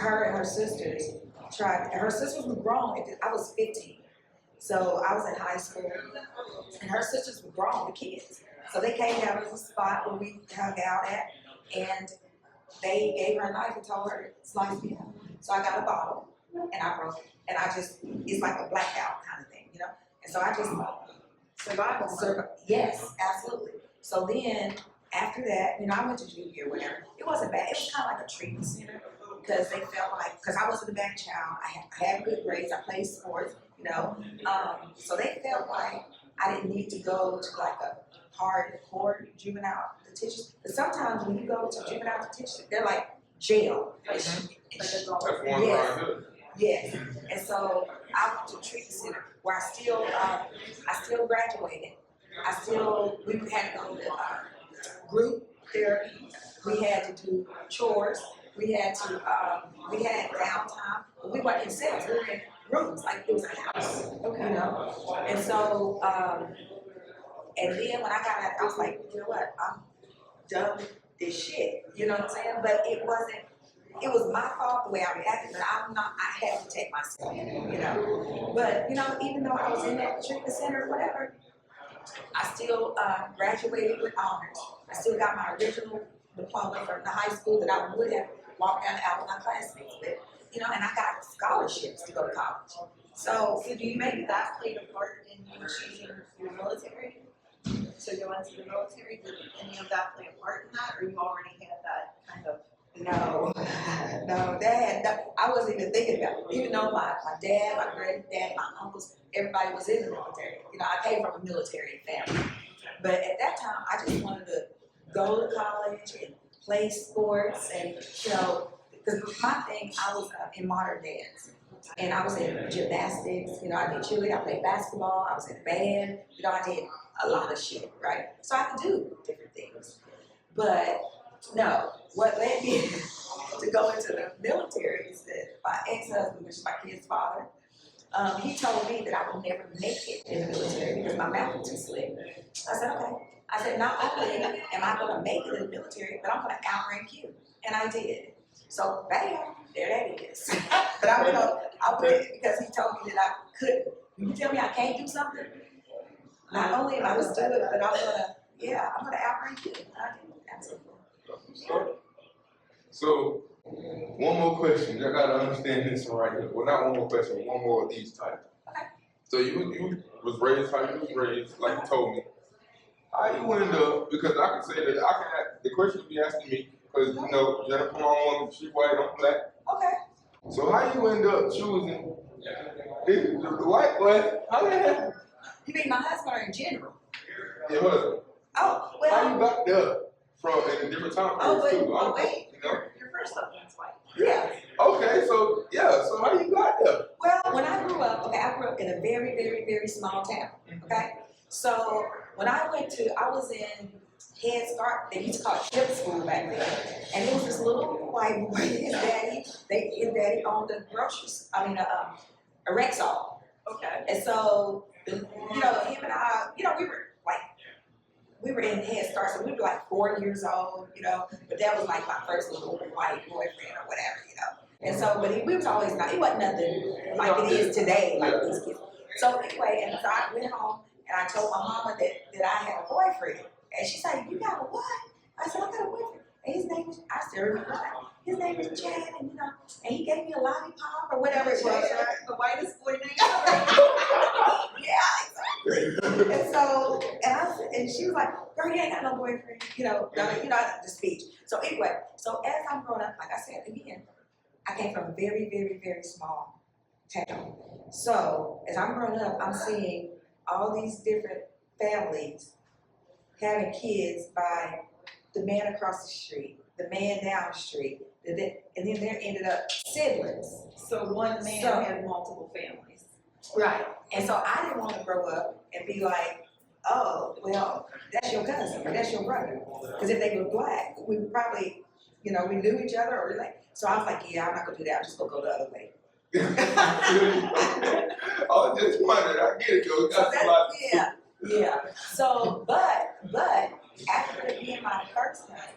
her and her sisters her sisters were grown. I was 15. So I was in high school, and her sisters were grown, the kids. So they came down to the spot where we hung out at, and they gave her a knife and told her to slice me up. So I got a bottle, and I broke it. And it's like a blackout kind of thing, you know? And so I just survived. Yes, absolutely. So then, after that, I went to juvie or whatever. It wasn't bad. It was kind of like a treatment center because they felt like, because I wasn't a bad child, I had good grades, I played sports, so they felt like I didn't need to go to like a hardcore juvenile detention. But sometimes when you go to juvenile detention, they're like jail. That's one yes. Yes. And so I went to a treatment center where I still graduated. We had to go to group therapy. We had to do chores. We had downtime. We weren't in cells. We were in rooms, like it was a house. Okay. And so, and then when I got out, I was like, you know what? I'm done with this shit. You know what I'm saying? But it was my fault the way I reacted, but I had to protect myself, But, even though I was in that treatment center or whatever, I still graduated with honors. I still got my original diploma from the high school that I would have walked down the aisle with my classmates with, and I got scholarships to go to college. So do you maybe that played a part in you choosing your military? So you went to the military, did any of that play a part in that, or you already had that kind of? No, I wasn't even thinking about it. Even though my dad, my granddad, my uncles, everybody was in the military. I came from a military family. But at that time, I just wanted to go to college and play sports and, because my thing, I was in modern dance. And I was in gymnastics, I did cheerleading, I played basketball, I was in a band, I did a lot of shit, right? So I could do different things. But no, what led me to go into the military is that my ex-husband, which is my kid's father, he told me that I would never make it in the military because my mouth was too slick. I said, okay. I said, not only am I going to make it in the military, but I'm going to outrank you. And I did. So, bam, there that is. But I went because he told me that I couldn't. You tell me I can't do something, not only am I going to do it, but I'm going to outrank you. And I did, absolutely. So, one more question. You got to understand this one right here. Well, not one more question, but one more of these types. Okay. So you was raised how you was raised, like you told me. How you end up, because I can say that the question you be asking me, because Jennifer Mom, she white, I'm black. Okay. So how you end up choosing the white boy? How did that happen? You mean my husband or in general? Your husband. Oh, well. How you got there from in a different time period too? Wait. Your first husband's white. Yeah. Okay, so how you got there? Well, when I grew up, I grew up in a very, very, very small town, okay? So when I was in Head Start, they used to call it Chip School back then, and it was this little white boy, his daddy owned a Rexall. Okay. And so, him and I, we were in Head Start, so we were like 4 years old, but that was like my first little white boyfriend or whatever, And so, but we was always not, it wasn't nothing like it is today, like these kids. So anyway, and so I went home and I told my mama that I had a boyfriend. And she said, you got a what? I said, I got a boyfriend. And his name was, I still remember that. His name was Chad, and and he gave me a lollipop or whatever it was. The whitest boy name Yeah, exactly. And so, and she was like, girl, you ain't got no boyfriend, the speech. So anyway, so as I'm growing up, like I said again, I came from a very, very, very small town. So as I'm growing up, I'm seeing all these different families having kids by the man across the street, the man down the street, and then there ended up siblings. So one man had multiple families. Right. And so I didn't want to grow up and be like, oh, well, that's your cousin or that's your brother. Because if they were black, we would probably, we knew each other or like, so I was like, yeah, I'm not going to do that. I'm just going to go the other way. Oh, just wondered. I get it, though. That's a lot. Yeah. So, but after it being my first time,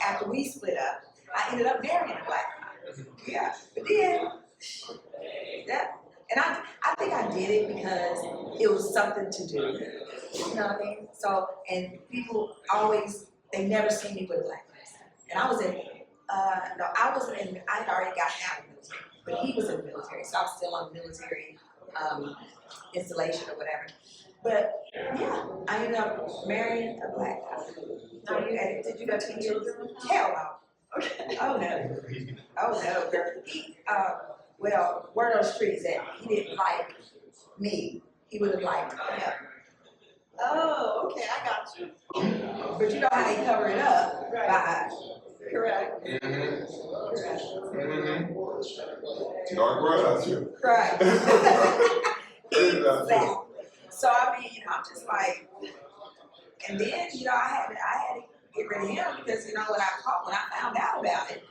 after we split up, I ended up marrying a black guy. Yeah, but then that, and I think I did it because it was something to do. You know what I mean? So, and people always, they never see me with a black person. And I was in, no, I wasn't in, I had already gotten out of the military, but he was in the military, so I was still on military installation or whatever. But yeah, I ended up marrying a black guy. Now, did you go to children? Hell no. Okay. Oh no. Oh no, girl. He, well, word on the street is that he didn't like me. He would have liked him. Oh, okay, I got you. But you know how they cover it up Right. by Correct. correct. Dark world out here. Right. Exactly. So I mean, I'm just like, and then I had to get rid of him because when I found out about it,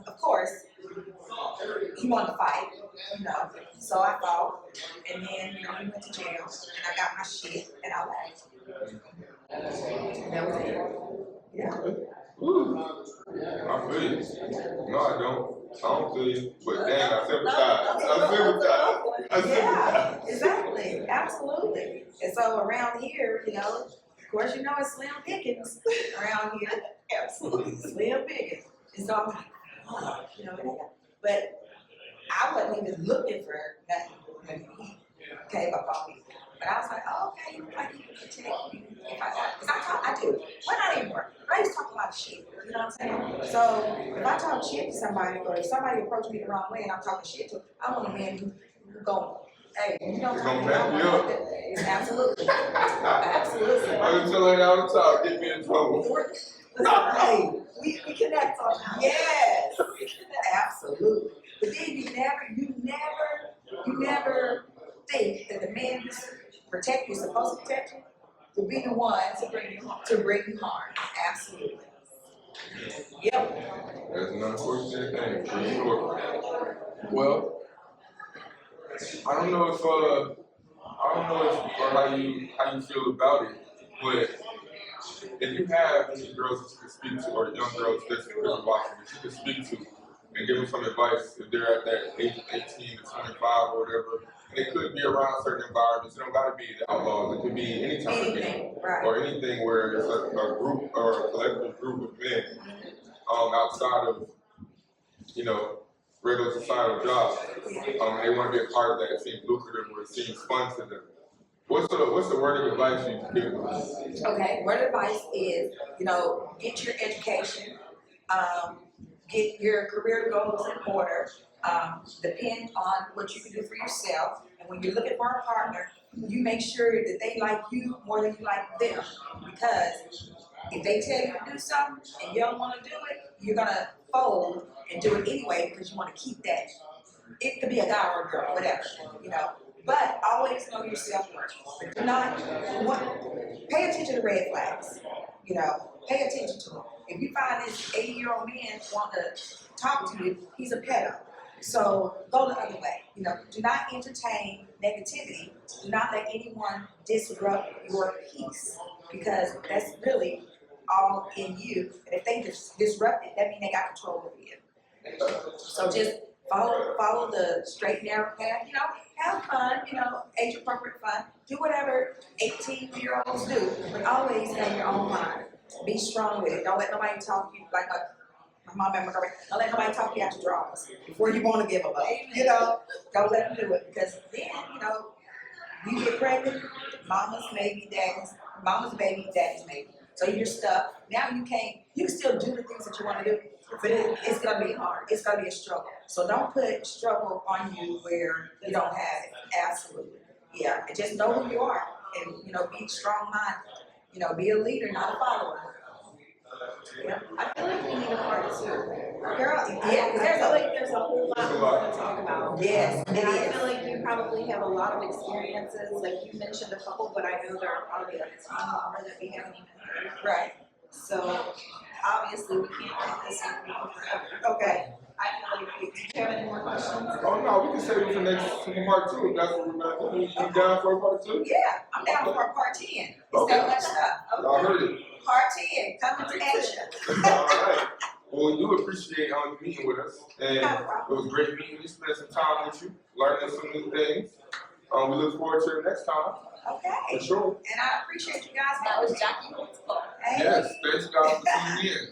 of course, he wanted to fight, so I fought, and then he went to jail, and I got my shit, and I left. And that was it. Yeah. Ooh. I feel you. No, I don't feel you. But dang, I sympathize. Yeah, exactly, absolutely. And so around here, of course, it's slim pickings around here. Absolutely, slim pickings. And so I'm like, but I wasn't even looking for nothing when he came up on me. But I was like, oh, okay, you look like you can protect me if I got, because I do. Well, not anymore. But I used to talk a lot of shit, you know what I'm saying? So if I talk shit to somebody, or if somebody approaches me the wrong way and I'm talking shit to them, I want a man who's going, hey, you don't talk to me. Absolutely. Absolutely. I can tell her all the time, get me in trouble. Hey, We connect on that. yes, absolutely. But then you never think that the man who's protect you, supposed to protect you, will be the one to bring you harm. Absolutely. Yep. That's an unfortunate thing, for sure. Well, I don't know if or how you feel about it, but if you have any girls that you can speak to, or young girls that are watching that you can speak to, and give them some advice if they're at that age of 18 to 25 or whatever, and it could be around certain environments. It don't got to be the Outlaws. It could be any type of thing, right. or anything where it's a group or a collective group of men outside of regular societal jobs. And they want to be a part of that. It seems lucrative or it seems fun to them. What's the word of advice you give them? Okay, word of advice is, get your education, get your career goals in order, depend on what you can do for yourself, and when you're looking for a partner, you make sure that they like you more than you like them, because if they tell you to do something and you don't want to do it, you're gonna fold and do it anyway because you want to keep that. It could be a guy or a girl, whatever, But always know your self-worth. But do not pay attention to red flags. Pay attention to them. If you find this 80-year-old man want to talk to you, he's a pedo. So go the other way. Do not entertain negativity. Do not let anyone disrupt your peace, because that's really all in you. And if they disrupt it, that means they got control over you. So just follow the straight narrow path. Have fun. Age appropriate fun. Do whatever 18-year-olds do, but always have your own mind. Be strong with it. Don't let nobody talk you like my mom and my girlfriend. Don't let nobody talk you out your drawers before you want to give them up. Don't let them do it, because then you get pregnant. Mama's baby, daddy's baby. So you're stuck. Now you can't. You can still do the things that you want to do, but it's gonna be hard. It's gonna be a struggle. So don't put struggle on you where you don't have it. Absolutely. Yeah. And just know who you are, and be strong-minded. Be a leader, not a follower. Yeah. I feel like we need a part two. Girl, yeah, because there's a whole lot more to talk about. Yes, And it I is. feel like you probably have a lot of experiences, like you mentioned a couple, but I know there are probably a ton more that we haven't even heard. Right. So obviously we can't keep this one going forever. Okay. I feel like, do you have any more questions? Oh no, we can save it for part 2. If that's what we're gonna do. You down for part 2? Yeah, I'm down for a part 10. It's Okay. so much stuff. I heard it. Part 10, coming to Asia. All right. Well, we do appreciate you meeting with us, and Not a it problem. was great meeting you, spending some time with you, learning some new things. We look forward to the next time, for Okay. sure. And I appreciate you guys That having was me. Jackie Holtzclaw. Hey. Yes, thanks guys for tuning in.